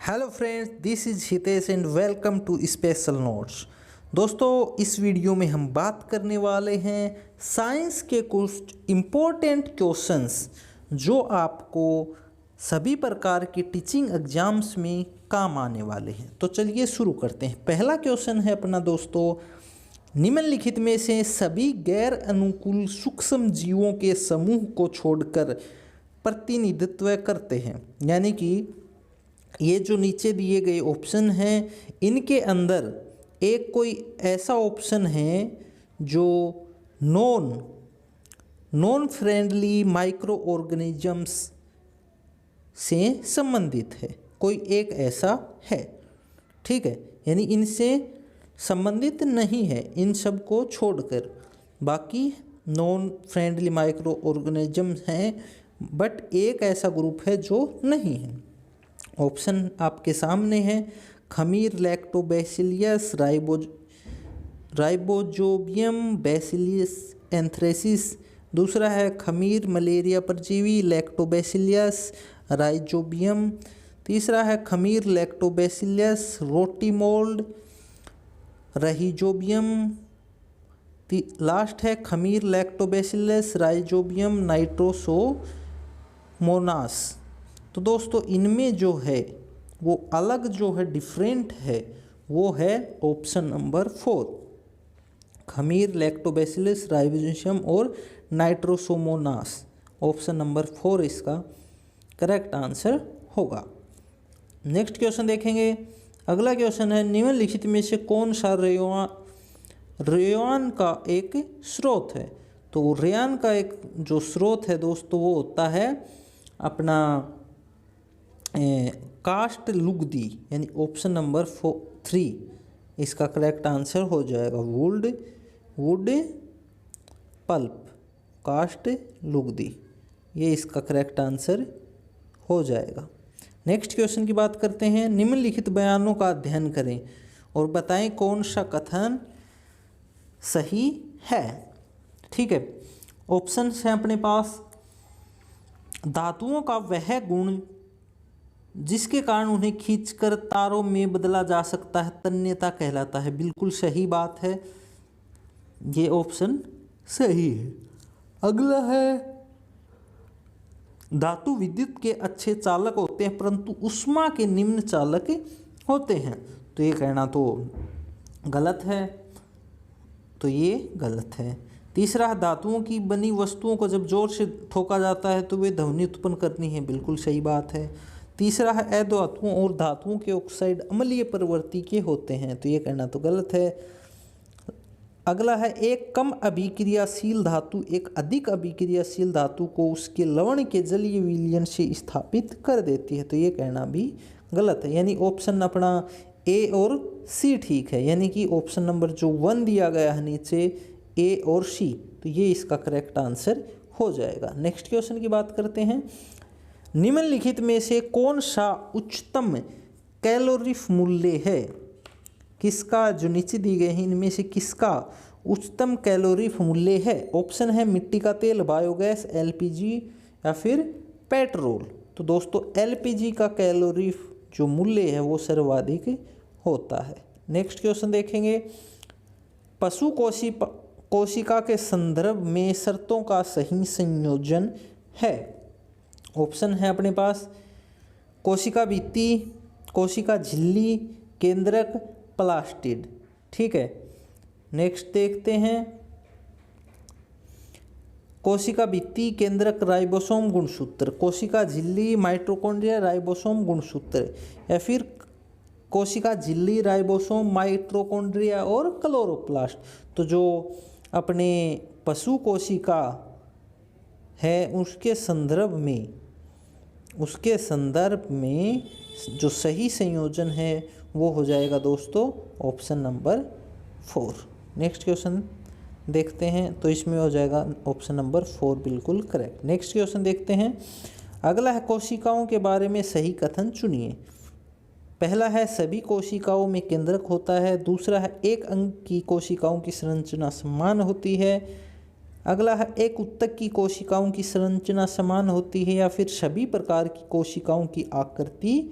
Hello friends, this is Hitesh and welcome to special notes. दोस्तों, इस video में हम बात करने वाले हैं साइंस के कुछ इम्पोर्टेंट क्वेश्चंस जो आपको सभी प्रकार के टीचिंग एग्जाम्स में काम आने वाले हैं। तो चलिए शुरू करते हैं। पहला क्वेश्चन है अपना दोस्तों, निम्नलिखित में से सभी गैर अनुकूल सूक्ष्म जीवों के समूह को छोड़कर प्रतिनिधित्व करते हैं। यानी कि ये जो नीचे दिए गए ऑप्शन हैं, इनके अंदर एक कोई ऐसा ऑप्शन है जो नॉन फ्रेंडली माइक्रो ऑर्गेनिजम्स से संबंधित है। कोई एक ऐसा है, ठीक है, यानी इनसे संबंधित नहीं है। इन सब को छोड़कर बाकी नॉन फ्रेंडली माइक्रो ऑर्गेनिजम्स हैं, बट एक ऐसा ग्रुप है जो नहीं है। ऑप्शन आपके सामने है, खमीर लैक्टोबैसिलियस राइबोजोबियम बैसिलियस एंथ्रेसिस। दूसरा है खमीर मलेरिया परजीवी लैक्टोबैसिलियस राइजोबियम। तीसरा है खमीर लैक्टोबैसिलियस रोटीमोल्ड रहीजोबियम। लास्ट है खमीर लैक्टोबैसिलस राइजोबियम नाइट्रोसोमोनास। तो दोस्तों, इनमें जो है वो अलग जो है डिफरेंट है, वो है ऑप्शन नंबर 4, खमीर लैक्टोबैसिलस राइजोबियम और नाइट्रोसोमोनास। ऑप्शन नंबर 4 इसका करेक्ट आंसर होगा। नेक्स्ट क्वेश्चन देखेंगे। अगला क्वेश्चन है, निम्नलिखित में से कौन सा रेयान का एक स्रोत है। तो रेयान का एक जो स्रोत है दोस्तों, वो होता है अपना कास्ट लुगदी, यानी ऑप्शन नंबर 3 इसका करेक्ट आंसर हो जाएगा। वुड पल्प कास्ट लुगदी, ये इसका करेक्ट आंसर हो जाएगा। नेक्स्ट क्वेश्चन की बात करते हैं। निम्नलिखित बयानों का अध्ययन करें और बताएं कौन सा कथन सही है। ठीक है, ऑप्शन है अपने पास, धातुओं का वह गुण जिसके कारण उन्हें खींचकर तारों में बदला जा सकता है तन्यता कहलाता है। बिल्कुल सही बात है, ये ऑप्शन सही है। अगला है, धातु विद्युत के अच्छे चालक होते हैं परंतु ऊष्मा के निम्न चालक होते हैं। तो ये कहना तो गलत है, तो ये गलत है। तीसरा, धातुओं की बनी वस्तुओं को जब जोर से ठोका जाता है तो वे ध्वनि उत्पन्न करनी है। बिल्कुल सही बात है। तीसरा है, अधातुओं और धातुओं के ऑक्साइड अम्लीय प्रवृत्ति के होते हैं। तो ये कहना तो गलत है। अगला है, एक कम अभिक्रियाशील धातु एक अधिक अभिक्रियाशील धातु को उसके लवण के जलीय विलयन से स्थापित कर देती है। तो ये कहना भी गलत है, यानी ऑप्शन अपना ए और सी ठीक है। यानी कि ऑप्शन नंबर जो 1 दिया गया है नीचे, ए और सी, तो ये इसका करेक्ट आंसर हो जाएगा। नेक्स्ट क्वेश्चन की बात करते हैं। निम्नलिखित में से कौन सा उच्चतम कैलोरीफ मूल्य है। किसका, जो नीचे दी गए हैं इनमें से किसका उच्चतम कैलोरीफ मूल्य है। ऑप्शन है मिट्टी का तेल, बायोगैस, एलपीजी या फिर पेट्रोल। तो दोस्तों, एलपीजी का कैलोरीफ जो मूल्य है वो सर्वाधिक होता है। नेक्स्ट क्वेश्चन देखेंगे। पशु कोशिका के संदर्भ में शर्तों का सही संयोजन है। ऑप्शन है अपने पास, कोशिका भित्ति, कोशिका झिल्ली, केंद्रक, प्लास्टिड। ठीक है, नेक्स्ट देखते हैं। कोशिका भित्ति, केंद्रक, राइबोसोम, गुणसूत्र, कोशिका झिल्ली, माइटोकॉन्ड्रिया, राइबोसोम, गुणसूत्र, या फिर कोशिका झिल्ली, राइबोसोम, माइटोकॉन्ड्रिया और क्लोरोप्लास्ट। तो जो अपने पशु कोशिका है उसके संदर्भ में जो सही संयोजन है वो हो जाएगा दोस्तों ऑप्शन नंबर 4। नेक्स्ट क्वेश्चन देखते हैं, तो इसमें हो जाएगा ऑप्शन नंबर 4 बिल्कुल करेक्ट। नेक्स्ट क्वेश्चन देखते हैं। अगला है, कोशिकाओं के बारे में सही कथन चुनिए। पहला है, सभी कोशिकाओं में केंद्रक होता है। दूसरा है, एक अंग की कोशिकाओं की संरचना समान होती है। अगला है, एक ऊतक की कोशिकाओं की संरचना समान होती है। या फिर सभी प्रकार की कोशिकाओं की आकृति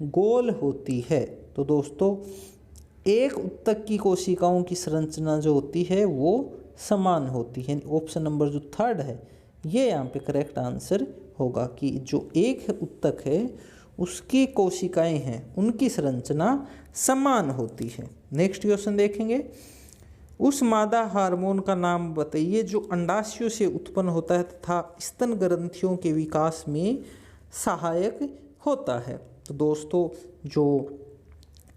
गोल होती है। तो दोस्तों एक उत्तक की कोशिकाओं की संरचना जो होती है वो समान होती है। ऑप्शन नंबर जो थर्ड है ये यहाँ पे करेक्ट आंसर होगा कि जो एक उत्तक है उसकी कोशिकाएं हैं उनकी संरचना समान होती है। नेक्स्ट क्वेश्चन देखेंगे, उस मादा हार्मोन का नाम बताइए जो अंडाशयों से उत्पन्न होता है तथा स्तन ग्रंथियों के विकास में सहायक होता है। तो दोस्तों जो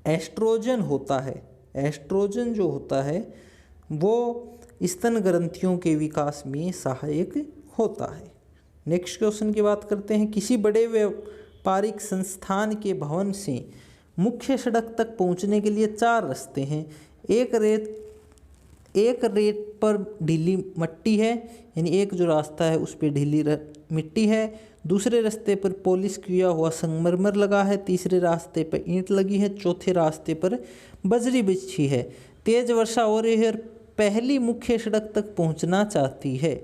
एस्ट्रोजन होता है, एस्ट्रोजन जो होता है वो स्तन ग्रंथियों के विकास में सहायक होता है। नेक्स्ट क्वेश्चन की बात करते हैं, किसी बड़े व्यापारिक संस्थान के भवन से मुख्य सड़क तक पहुंचने के लिए 4 रास्ते हैं। एक रेत पर ढीली मिट्टी है, यानी एक जो रास्ता है उस पर ढीली मिट्टी है। दूसरे रास्ते पर पॉलिश किया हुआ संगमरमर लगा है। तीसरे रास्ते पर ईंट लगी है। चौथे रास्ते पर बजरी बिछी है। तेज वर्षा हो रही है और पहली मुख्य सड़क तक पहुंचना चाहती है।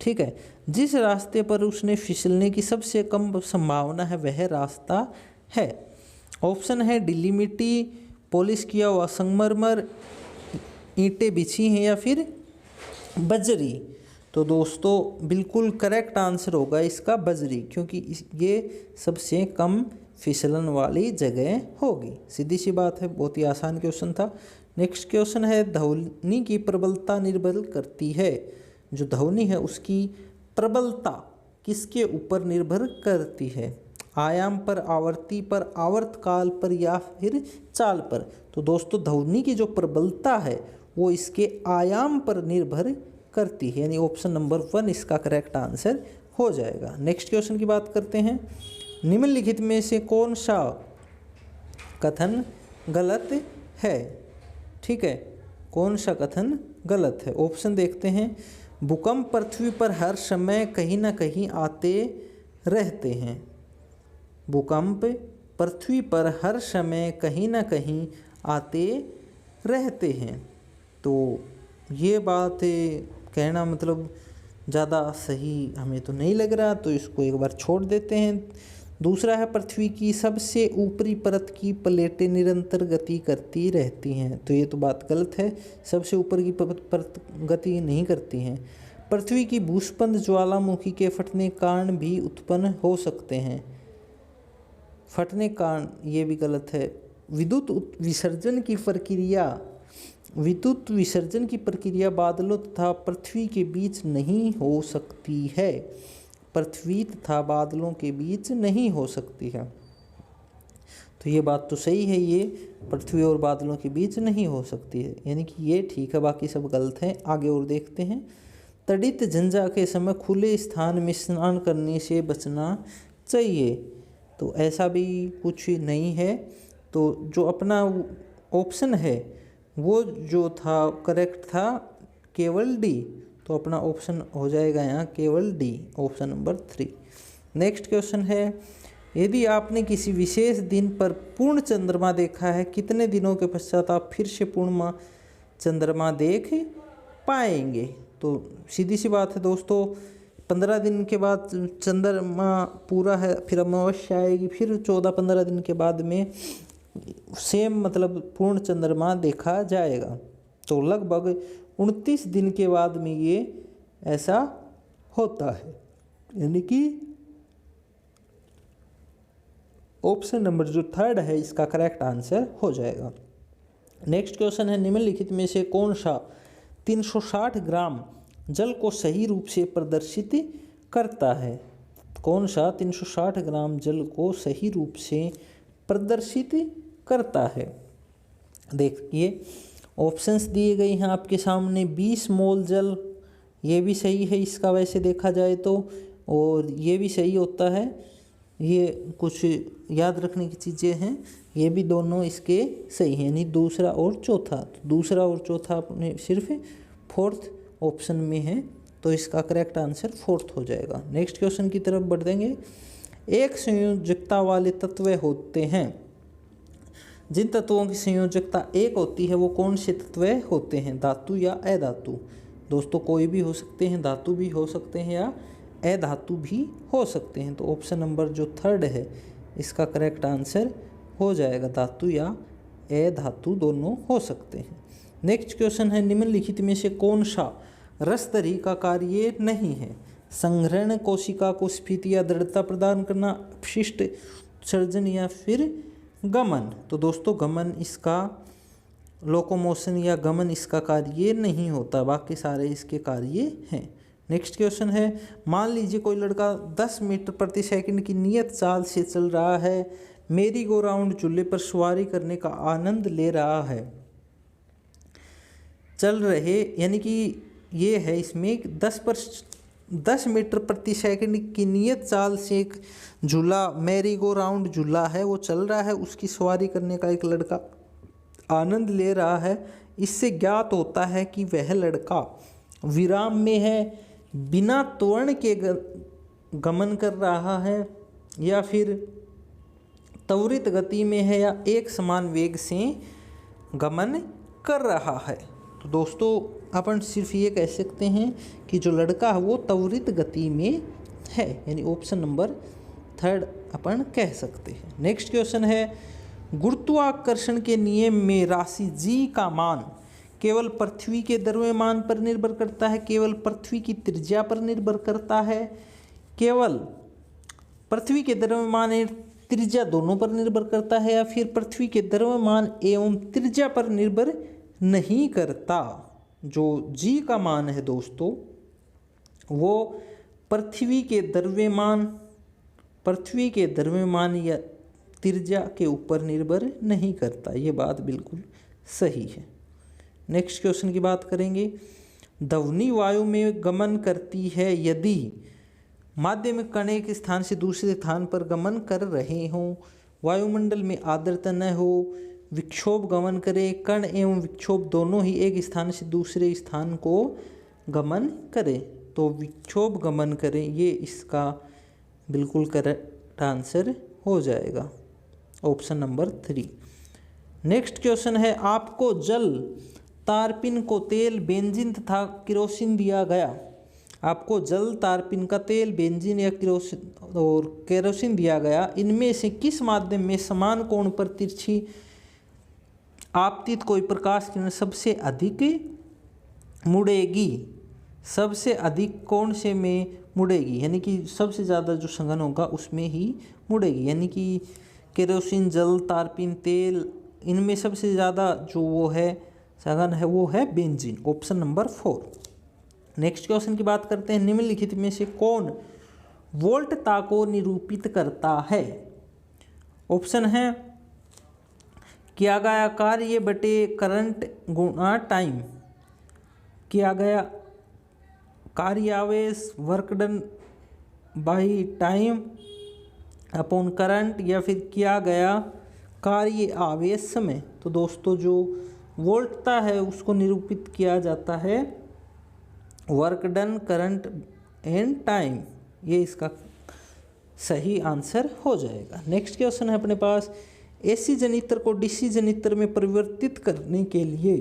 ठीक है, जिस रास्ते पर उसने फिसलने की सबसे कम संभावना है वह रास्ता है। ऑप्शन है ढीली मिट्टी, पॉलिश किया हुआ संगमरमर, ईंटें बिछी हैं या फिर बजरी। तो दोस्तों बिल्कुल करेक्ट आंसर होगा इसका बजरी, क्योंकि ये सबसे कम फिसलन वाली जगह होगी। सीधी सी बात है, बहुत ही आसान क्वेश्चन था। नेक्स्ट क्वेश्चन है, ध्वनि की प्रबलता निर्भर करती है, जो ध्वनि है उसकी प्रबलता किसके ऊपर निर्भर करती है? आयाम पर, आवर्ती पर, आवर्तकाल पर या फिर चाल पर? तो दोस्तों ध्वनि की जो प्रबलता है वो इसके आयाम पर निर्भर करती है, यानी ऑप्शन नंबर 1 इसका करेक्ट आंसर हो जाएगा। नेक्स्ट क्वेश्चन की बात करते हैं, निम्नलिखित में से कौन सा कथन गलत है? ठीक है, कौन सा कथन गलत है? ऑप्शन देखते हैं, भूकंप पृथ्वी पर हर समय कहीं ना कहीं आते रहते हैं। भूकंप पृथ्वी पर हर समय कहीं ना कहीं आते रहते हैं। तो ये बात कहना मतलब ज़्यादा सही हमें तो नहीं लग रहा, तो इसको एक बार छोड़ देते हैं। दूसरा है, पृथ्वी की सबसे ऊपरी परत की प्लेटें निरंतर गति करती रहती हैं। तो ये तो बात गलत है, सबसे ऊपर की परत गति नहीं करती हैं। पृथ्वी की भूस्पंद ज्वालामुखी के फटने कारण भी उत्पन्न हो सकते हैं। फटने कारण ये भी गलत है। विद्युत विसर्जन की प्रक्रिया बादलों तथा पृथ्वी के बीच नहीं हो सकती है। पृथ्वी तथा बादलों के बीच नहीं हो सकती है। तो ये बात तो सही है, ये पृथ्वी और बादलों के बीच नहीं हो सकती है, यानी कि ये ठीक है, बाकी सब गलत है। आगे और देखते हैं, तड़ित झंझा के समय खुले स्थान में स्नान करने से बचना चाहिए। तो ऐसा भी कुछ नहीं है। तो जो अपना ऑप्शन है वो जो था करेक्ट था केवल डी, तो अपना ऑप्शन हो जाएगा यहाँ केवल D, option number 3। Next question है, यदि आपने किसी विशेष दिन पर पूर्ण चंद्रमा देखा है, कितने दिनों के पश्चात आप फिर से पूर्ण चंद्रमा देख पाएंगे? तो सीधी सी बात है दोस्तों, 15 दिन के बाद चंद्रमा पूरा है, फिर अमावस्या आएगी, फिर 14-15 दिन के बाद में सेम मतलब पूर्ण चंद्रमा देखा जाएगा। तो लगभग 29 दिन के बाद में ये ऐसा होता है, यानी कि ऑप्शन नंबर जो 3 है इसका करेक्ट आंसर हो जाएगा। नेक्स्ट क्वेश्चन है, निम्नलिखित में से कौन सा 360 ग्राम जल को सही रूप से प्रदर्शित करता है? कौन सा 360 ग्राम जल को सही रूप से प्रदर्शित करता है? देखिए ऑप्शंस दिए गए हैं आपके सामने। 20 मोल जल, ये भी सही है इसका वैसे देखा जाए तो, और ये भी सही होता है। ये कुछ याद रखने की चीज़ें हैं, ये भी दोनों इसके सही हैं, यानी दूसरा और चौथा। तो दूसरा और चौथा अपने सिर्फ 4th ऑप्शन में है, तो इसका करेक्ट आंसर 4th हो जाएगा। नेक्स्ट क्वेश्चन की तरफ बढ़ देंगे। एक संयोजकता वाले तत्व होते हैं, जिन तत्वों की संयोजकता 1 होती है वो कौन से तत्व होते हैं? धातु या अधातु? दोस्तों कोई भी हो सकते हैं, धातु भी हो सकते हैं या अधातु भी हो सकते हैं। तो ऑप्शन नंबर जो 3 है इसका करेक्ट आंसर हो जाएगा, धातु या अधातु दोनों हो सकते हैं। नेक्स्ट क्वेश्चन है, निम्नलिखित में से कौन सा रसतरी का कार्य नहीं है? संग्रहण, कोशिका को स्फीति या दृढ़ता प्रदान करना, अपशिष्ट उत्सर्जन या फिर गमन। तो दोस्तों गमन इसका, लोकोमोशन या गमन इसका कार्य नहीं होता, बाकी सारे इसके कार्य हैं। नेक्स्ट क्वेश्चन है, मान लीजिए कोई लड़का 10 मीटर प्रति सेकंड की नियत चाल से चल रहा है, मेरी गो राउंड चूल्हे पर सवारी करने का आनंद ले रहा है। चल रहे यानी कि ये है, इसमें 10 मीटर प्रति सेकंड की नियत चाल से एक झूला, मैरी गो राउंड झूला है, वो चल रहा है, उसकी सवारी करने का एक लड़का आनंद ले रहा है। इससे ज्ञात होता है कि वह लड़का विराम में है, बिना त्वरण के गमन कर रहा है, या फिर त्वरित गति में है, या एक समान वेग से गमन कर रहा है। तो दोस्तों अपन सिर्फ ये कह सकते हैं कि जो लड़का है वो त्वरित गति में है, यानी ऑप्शन नंबर 3 अपन कह सकते हैं। नेक्स्ट क्वेश्चन है, गुरुत्वाकर्षण के नियम में राशि जी का मान केवल पृथ्वी के द्रव्यमान पर निर्भर करता है, केवल पृथ्वी की त्रिज्या पर निर्भर करता है, केवल पृथ्वी के द्रव्यमान एवं त्रिज्या दोनों पर निर्भर करता है, या फिर पृथ्वी के द्रव्यमान एवं त्रिज्या पर निर्भर नहीं करता? जो जी का मान है दोस्तों वो पृथ्वी के द्रव्यमान या त्रिज्या के ऊपर निर्भर नहीं करता। ये बात बिल्कुल सही है। नेक्स्ट क्वेश्चन की बात करेंगे, ध्वनि वायु में गमन करती है यदि माध्यमिक कण एक स्थान से दूसरे स्थान पर गमन कर रहे हों, वायुमंडल में आर्द्रता न हो, विक्षोभ गमन करे, कण एवं विक्षोभ दोनों ही एक स्थान से दूसरे स्थान को गमन करें। तो विक्षोभ गमन करें, ये इसका बिल्कुल करेक्ट आंसर हो जाएगा, ऑप्शन नंबर 3। नेक्स्ट क्वेश्चन है, आपको जल, तारपीन को तेल, बेंजीन तथा केरोसिन दिया गया। आपको जल, तारपीन का तेल, बेंजीन या केरोसिन दिया गया। इनमें से किस माध्यम में समान कोण पर तिरछी आपतित कोई प्रकाश किरण सबसे अधिक मुड़ेगी? सबसे अधिक कौन से में मुड़ेगी, यानी कि सबसे ज़्यादा जो सघन होगा उसमें ही मुड़ेगी, यानी कि केरोसिन, जल, तारपीन, तेल, इनमें सबसे ज़्यादा जो वो है सघन है वो है benzene, option number 4। Next question की बात करते हैं, निम्नलिखित में से कौन वोल्टता को निरूपित करता है? ऑप्शन है, किया गया कार्य बटे करंट गुणा टाइम, किया गया कार्य आवेश, work done by time upon current, या फिर किया गया कार्य आवेश समय। तो दोस्तों जो वोल्टता है उसको निरूपित किया जाता है work done, current and time, ये इसका सही आंसर हो जाएगा। नेक्स्ट क्वेश्चन है अपने पास, एसी जनित्र को डीसी जनित्र में परिवर्तित करने के लिए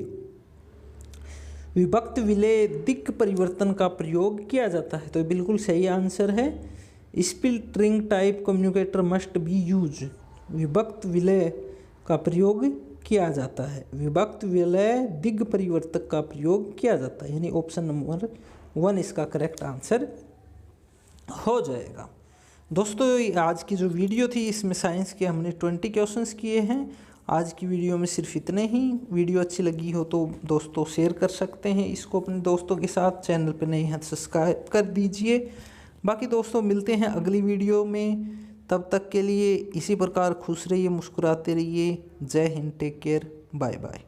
विभक्त विलय दिक् परिवर्तन का प्रयोग किया जाता है। तो बिल्कुल सही आंसर है, split ring type communicator must be use. विभक्त विलय का प्रयोग किया जाता है, विभक्त विलय दिग्ग परिवर्तक का प्रयोग किया जाता है, यानी ऑप्शन नंबर 1 इसका करेक्ट आंसर हो जाएगा। दोस्तों आज की जो वीडियो थी इसमें साइंस के हमने 20 क्वेश्चंस किए हैं। आज की वीडियो में सिर्फ इतने ही। वीडियो अच्छी लगी हो तो दोस्तों शेयर कर सकते हैं इसको अपने दोस्तों के साथ। चैनल पर नए हैं सब्सक्राइब कर दीजिए। बाकी दोस्तों मिलते हैं अगली वीडियो में, तब तक के लिए इसी प्रकार खुश रहिए, मुस्कुराते रहिए। जय हिंद, टेक केयर, बाय बाय।